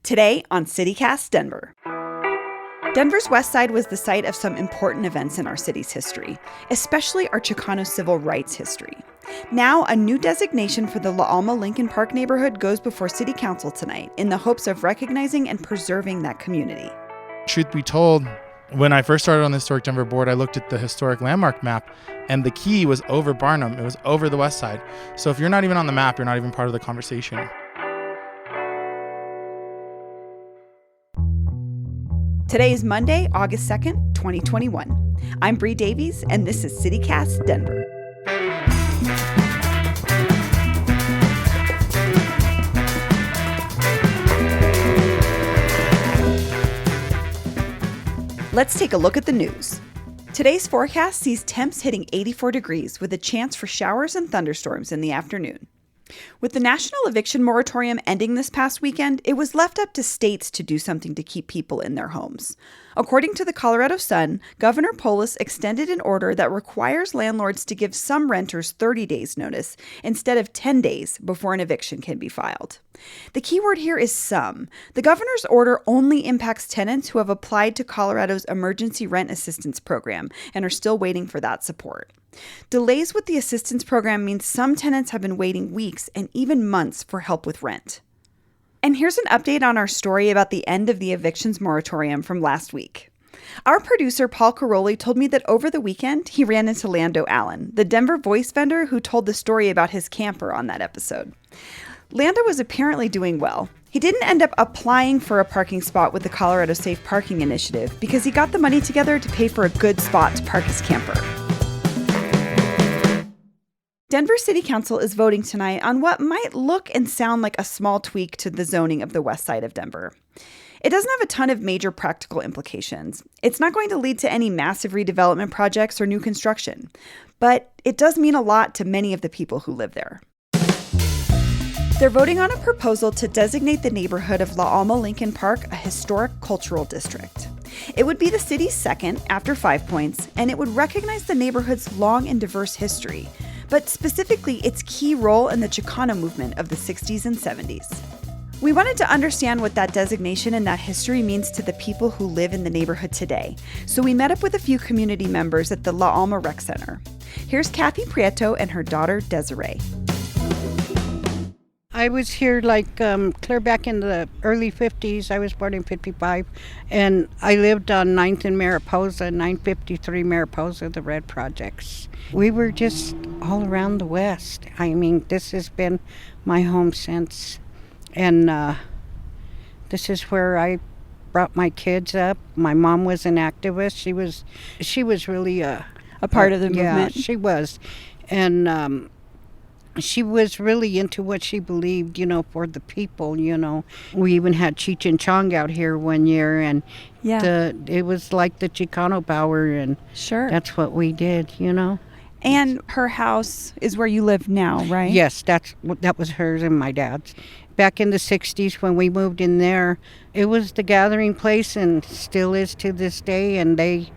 Today on CityCast Denver. Denver's West Side was the site of some important events in our city's history, especially our Chicano civil rights history. Now, a new designation for the La Alma Lincoln Park neighborhood goes before City Council tonight in the hopes of recognizing and preserving that community. Truth be told, when I first started on the Historic Denver board, I looked at the historic landmark map, and the key was over Barnum. It was over the West Side. So if you're not even on the map, you're not even part of the conversation. Today is Monday, August 2nd, 2021. I'm Bree Davies, and this is CityCast Denver. Let's take a look at the news. Today's forecast sees temps hitting 84 degrees with a chance for showers and thunderstorms in the afternoon. With the national eviction moratorium ending this past weekend, it was left up to states to do something to keep people in their homes. According to the Colorado Sun, Governor Polis extended an order that requires landlords to give some renters 30 days notice instead of 10 days before an eviction can be filed. The key word here is some. The governor's order only impacts tenants who have applied to Colorado's emergency rent assistance program and are still waiting for that support. Delays with the assistance program means some tenants have been waiting weeks and even months for help with rent. And here's an update on our story about the end of the evictions moratorium from last week. Our producer, Paul Caroli, told me that over the weekend, he ran into Lando Allen, the Denver voice vendor who told the story about his camper on that episode. Lando was apparently doing well. He didn't end up applying for a parking spot with the Colorado Safe Parking Initiative because he got the money together to pay for a good spot to park his camper. Denver City Council is voting tonight on what might look and sound like a small tweak to the zoning of the west side of Denver. It doesn't have a ton of major practical implications. It's not going to lead to any massive redevelopment projects or new construction, but it does mean a lot to many of the people who live there. They're voting on a proposal to designate the neighborhood of La Alma Lincoln Park a historic cultural district. It would be the city's second after 5 Points, and it would recognize the neighborhood's long and diverse history, but specifically its key role in the Chicano movement of the 60s and 70s. We wanted to understand what that designation and that history means to the people who live in the neighborhood today, so we met up with a few community members at the La Alma Rec Center. Here's Kathy Prieto and her daughter Desiree. I was here clear back in the early 50s. I was born in 55, and I lived on 9th and Mariposa, 953 Mariposa, the Red Projects. We were just all around the West. I mean, this has been my home since, and this is where I brought my kids up. My mom was an activist. She was really a part of the movement. Yeah, she was, and she was really into what she believed, for the people, We even had Cheech and Chong out here one year, and it was like the Chicano power, and sure, that's what we did, And her house is where you live now, right? Yes, that was hers and my dad's. Back in the 60s when we moved in there, it was the gathering place and still is to this day, and they,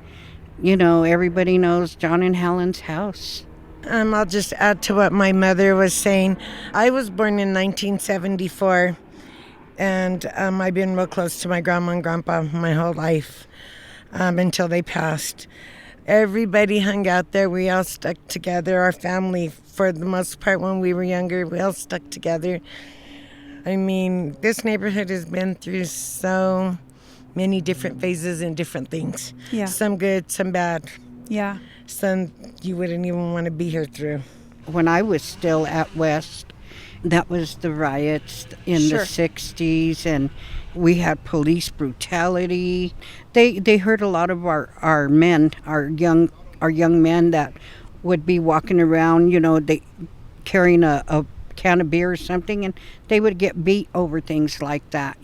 everybody knows John and Helen's house. I'll just add to what my mother was saying. I was born in 1974, and I've been real close to my grandma and grandpa my whole life until they passed. Everybody hung out there. We all stuck together. Our family, for the most part, when we were younger, we all stuck together. I mean, this neighborhood has been through so many different phases and different things. Yeah. Some good, some bad. Yeah. Some you wouldn't even want to be here through. When I was still at West, that was the riots in the 60s, and we had police brutality. They hurt a lot of our men, our young men that would be walking around, they carrying a can of beer or something, and they would get beat over things like that,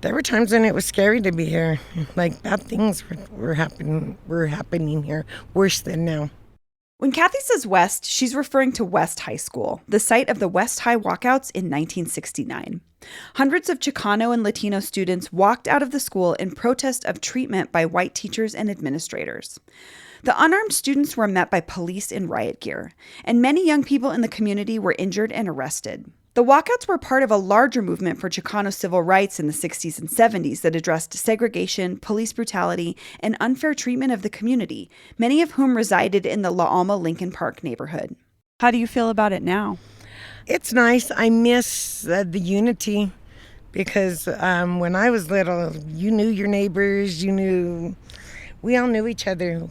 There were times when it was scary to be here. Like, bad things were happening here, worse than now. When Kathy says West, she's referring to West High School, the site of the West High walkouts in 1969. Hundreds of Chicano and Latino students walked out of the school in protest of treatment by white teachers and administrators. The unarmed students were met by police in riot gear, and many young people in the community were injured and arrested. The walkouts were part of a larger movement for Chicano civil rights in the 60s and 70s that addressed segregation, police brutality, and unfair treatment of the community, many of whom resided in the La Alma Lincoln Park neighborhood. How do you feel about it now? It's nice. I miss the unity because when I was little, you knew your neighbors, we all knew each other.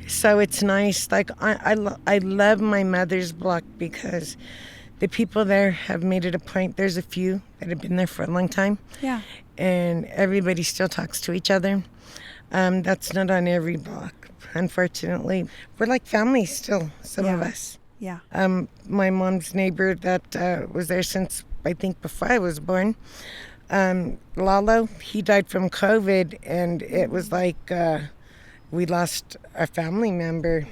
So it's nice. Like I love my mother's block because the people there have made it a point. There's a few that have been there for a long time. Yeah. And everybody still talks to each other. That's not on every block, unfortunately. We're like family still, some of us. Yeah. My mom's neighbor that was there since, I think, before I was born, Lalo, he died from COVID, and it was like we lost a family member.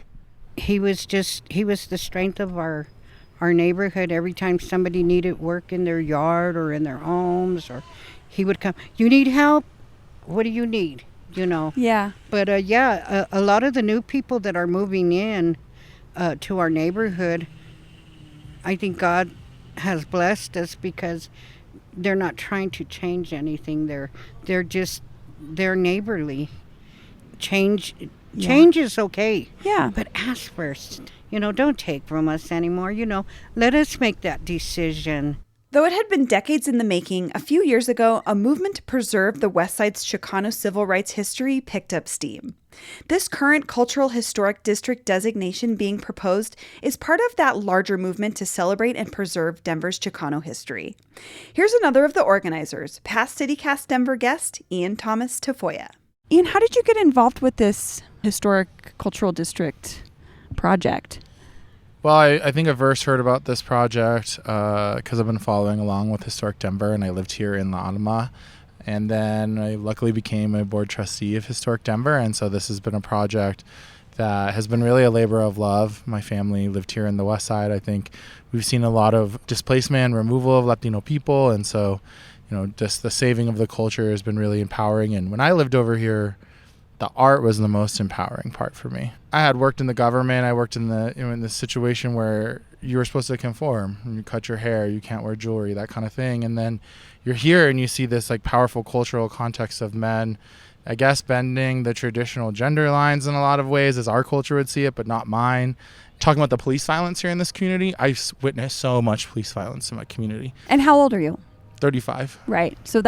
He was the strength of our neighborhood. Every time somebody needed work in their yard or in their homes, or he would come, you need help? What do you need? Yeah. But a lot of the new people that are moving in to our neighborhood, I think God has blessed us because they're not trying to change anything. They're neighborly. Change is okay. Yeah. But ask first. Don't take from us anymore. Let us make that decision. Though it had been decades in the making, a few years ago, a movement to preserve the West Side's Chicano civil rights history picked up steam. This current cultural historic district designation being proposed is part of that larger movement to celebrate and preserve Denver's Chicano history. Here's another of the organizers, past CityCast Denver guest, Ian Thomas Tafoya. Ian, how did you get involved with this historic cultural district project? Well, I think I first heard about this project because I've been following along with Historic Denver, and I lived here in La Alma. And then I luckily became a board trustee of Historic Denver, and so this has been a project that has been really a labor of love. My family lived here in the West Side. I think we've seen a lot of displacement and removal of Latino people, and so just the saving of the culture has been really empowering. And when I lived over here, the art was the most empowering part for me. I had worked in the government. I worked in the situation where you were supposed to conform. You cut your hair, you can't wear jewelry, that kind of thing. And then you're here and you see this like powerful cultural context of men, I guess, bending the traditional gender lines in a lot of ways as our culture would see it, but not mine. Talking about the police violence here in this community, I've witnessed so much police violence in my community. And how old are you? 35. Right. So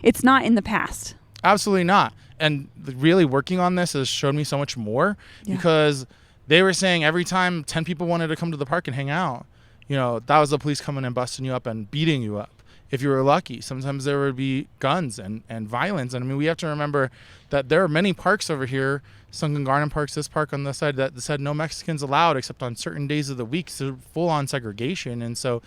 it's not in the past. Absolutely not. And really working on this has shown me so much more because they were saying every time 10 people wanted to come to the park and hang out, that was the police coming and busting you up and beating you up. If you were lucky, sometimes there would be guns and violence. And I mean, we have to remember that there are many parks over here, Sunken Garden Parks, this park on the side that said no Mexicans allowed except on certain days of the week. So full on segregation. And so,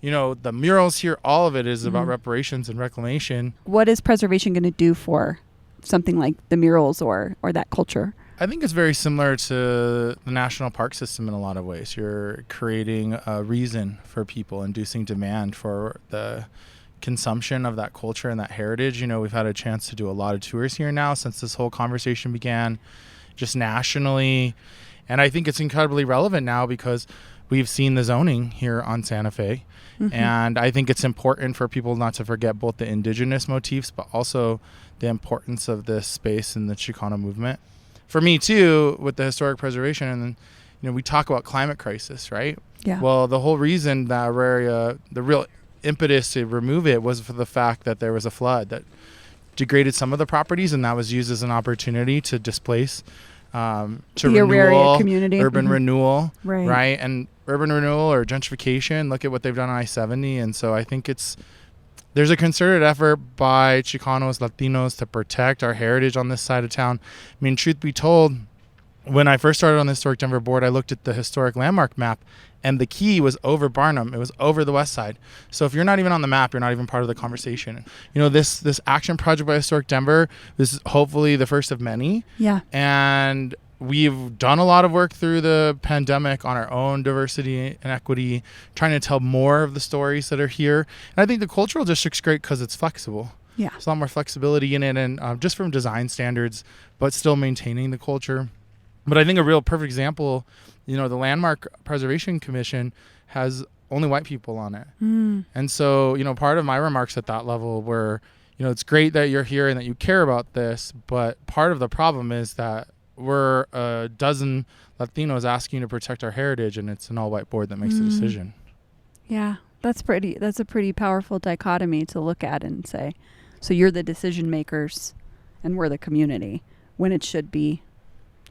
the murals here, all of it is about reparations and reclamation. What is preservation going to do for something like the murals or that culture? I think it's very similar to the national park system in a lot of ways. You're creating a reason for people, inducing demand for the consumption of that culture and that heritage. We've had a chance to do a lot of tours here now since this whole conversation began, just nationally. And I think it's incredibly relevant now because we've seen the zoning here on Santa Fe. Mm-hmm. And I think it's important for people not to forget both the indigenous motifs, but also the importance of this space in the Chicano movement. For me, too, with the historic preservation, and we talk about climate crisis, right? Yeah. Well, the whole reason that area, the real impetus to remove it was for the fact that there was a flood that degraded some of the properties, and that was used as an opportunity to displace, to renewal, community. Urban renewal, right? And urban renewal or gentrification, look at what they've done on I-70. And so I think there's a concerted effort by Chicanos, Latinos to protect our heritage on this side of town. I mean, truth be told, when I first started on the Historic Denver board, I looked at the historic landmark map, and the key was over Barnum. It was over the west side. So if you're not even on the map, you're not even part of the conversation. This action project by Historic Denver, this is hopefully the first of many. Yeah. And we've done a lot of work through the pandemic on our own diversity and equity, trying to tell more of the stories that are here. And I think the cultural district's great because it's flexible. Yeah. There's a lot more flexibility in it, and just from design standards, but still maintaining the culture. But I think a real perfect example, the Landmark Preservation Commission has only white people on it. And so, part of my remarks at that level were, it's great that you're here and that you care about this, but part of the problem is that we're a dozen Latinos asking to protect our heritage, and it's an all-white board that makes the decision. Yeah, that's a pretty powerful dichotomy to look at and say, so you're the decision makers and we're the community, when it should be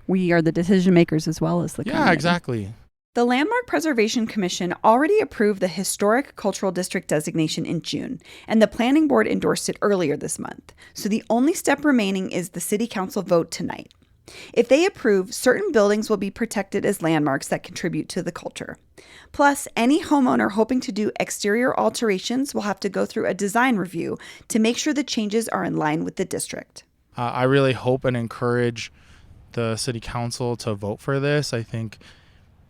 we are the decision makers as well as the community. Yeah, exactly. The Landmark Preservation Commission already approved the Historic Cultural District designation in June, and the Planning Board endorsed it earlier this month. So the only step remaining is the City Council vote tonight. If they approve, certain buildings will be protected as landmarks that contribute to the culture. Plus, any homeowner hoping to do exterior alterations will have to go through a design review to make sure the changes are in line with the district. I really hope and encourage the City Council to vote for this. I think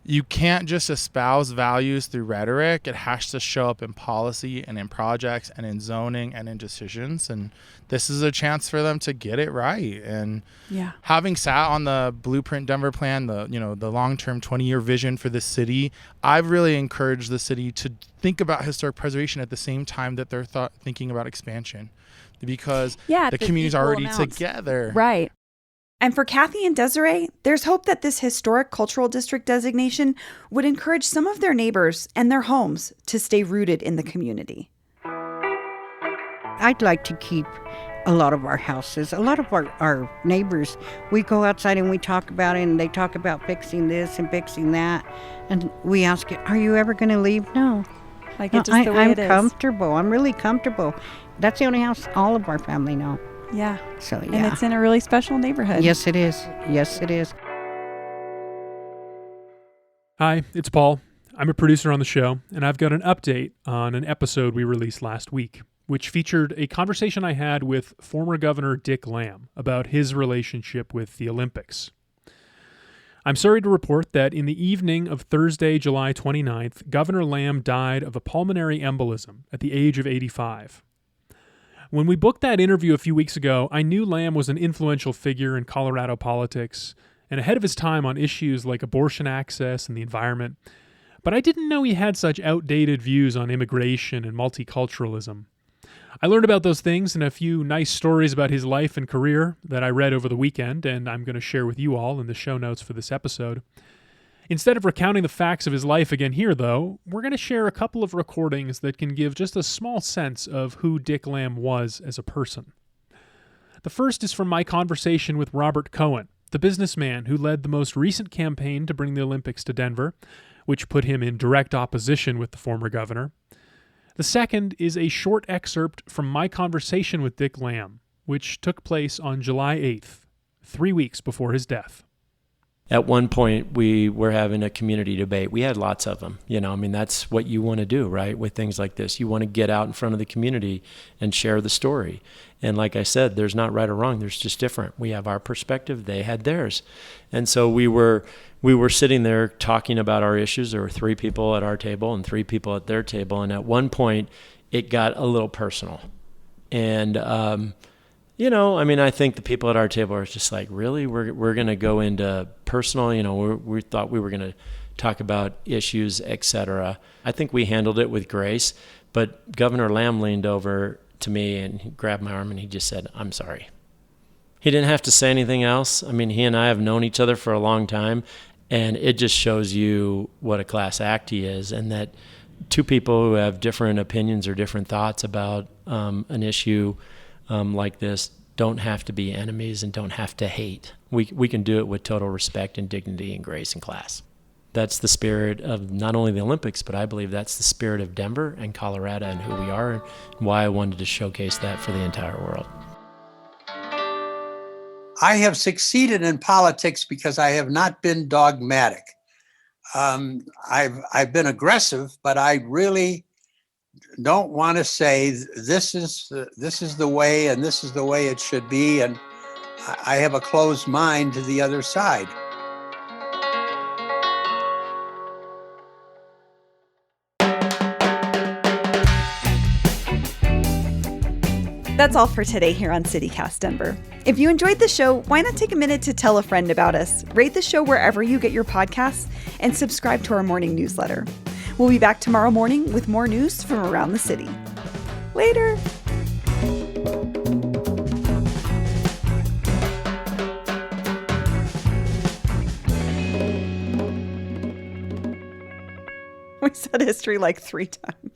you can't just espouse values through rhetoric. It has to show up in policy and in projects and in zoning and in decisions. And this is a chance for them to get it right. And having sat on the Blueprint Denver plan, the long-term 20-year vision for the city, I've really encouraged the city to think about historic preservation at the same time that they're thinking about expansion, because the community's already together. Right. And for Kathy and Desiree, there's hope that this historic cultural district designation would encourage some of their neighbors and their homes to stay rooted in the community. I'd like to keep a lot of our houses, a lot of our neighbors. We go outside and we talk about it, and they talk about fixing this and fixing that. And we ask it, are you ever going to leave? No. Like it's just the way it is. I'm comfortable. I'm really comfortable. That's the only house all of our family know. Yeah. So, yeah. And it's in a really special neighborhood. Yes, it is. Yes, it is. Hi, it's Paul. I'm a producer on the show, and I've got an update on an episode we released last week, which featured a conversation I had with former Governor Dick Lamb about his relationship with the Olympics. I'm sorry to report that in the evening of Thursday, July 29th, Governor Lamb died of a pulmonary embolism at the age of 85. When we booked that interview a few weeks ago, I knew Lamb was an influential figure in Colorado politics and ahead of his time on issues like abortion access and the environment, but I didn't know he had such outdated views on immigration and multiculturalism. I learned about those things and a few nice stories about his life and career that I read over the weekend, and I'm going to share with you all in the show notes for this episode. Instead of recounting the facts of his life again here, though, we're going to share a couple of recordings that can give just a small sense of who Dick Lamb was as a person. The first is from my conversation with Robert Cohen, the businessman who led the most recent campaign to bring the Olympics to Denver, which put him in direct opposition with the former governor. The second is a short excerpt from my conversation with Dick Lamb, which took place on July 8th, 3 weeks before his death. At one point, we were having a community debate. We had lots of them. That's what you want to do, right? With things like this, you want to get out in front of the community and share the story. And like I said, there's not right or wrong. There's just different. We have our perspective. They had theirs. And so we were sitting there talking about our issues. There were 3 people at our table and 3 people at their table. And at one point, it got a little personal. And, I think the people at our table are just like, really? We're going to go into personal, we thought we were going to talk about issues, etc. I think we handled it with grace, but Governor Lamb leaned over to me and he grabbed my arm and he just said, I'm sorry. He didn't have to say anything else. He and I have known each other for a long time, and it just shows you what a class act he is, and that 2 people who have different opinions or different thoughts about an issue like this don't have to be enemies and don't have to hate. We can do it with total respect and dignity and grace and class. That's the spirit of not only the Olympics, but I believe that's the spirit of Denver and Colorado and who we are, and why I wanted to showcase that for the entire world. I have succeeded in politics because I have not been dogmatic. I've been aggressive, but I really don't want to say this is the way and this is the way it should be, and I have a closed mind to the other side. That's all for today here on CityCast Denver. If you enjoyed the show, why not take a minute to tell a friend about us, rate the show wherever you get your podcasts, and subscribe to our morning newsletter. We'll be back tomorrow morning with more news from around the city. Later. We said history like 3 times.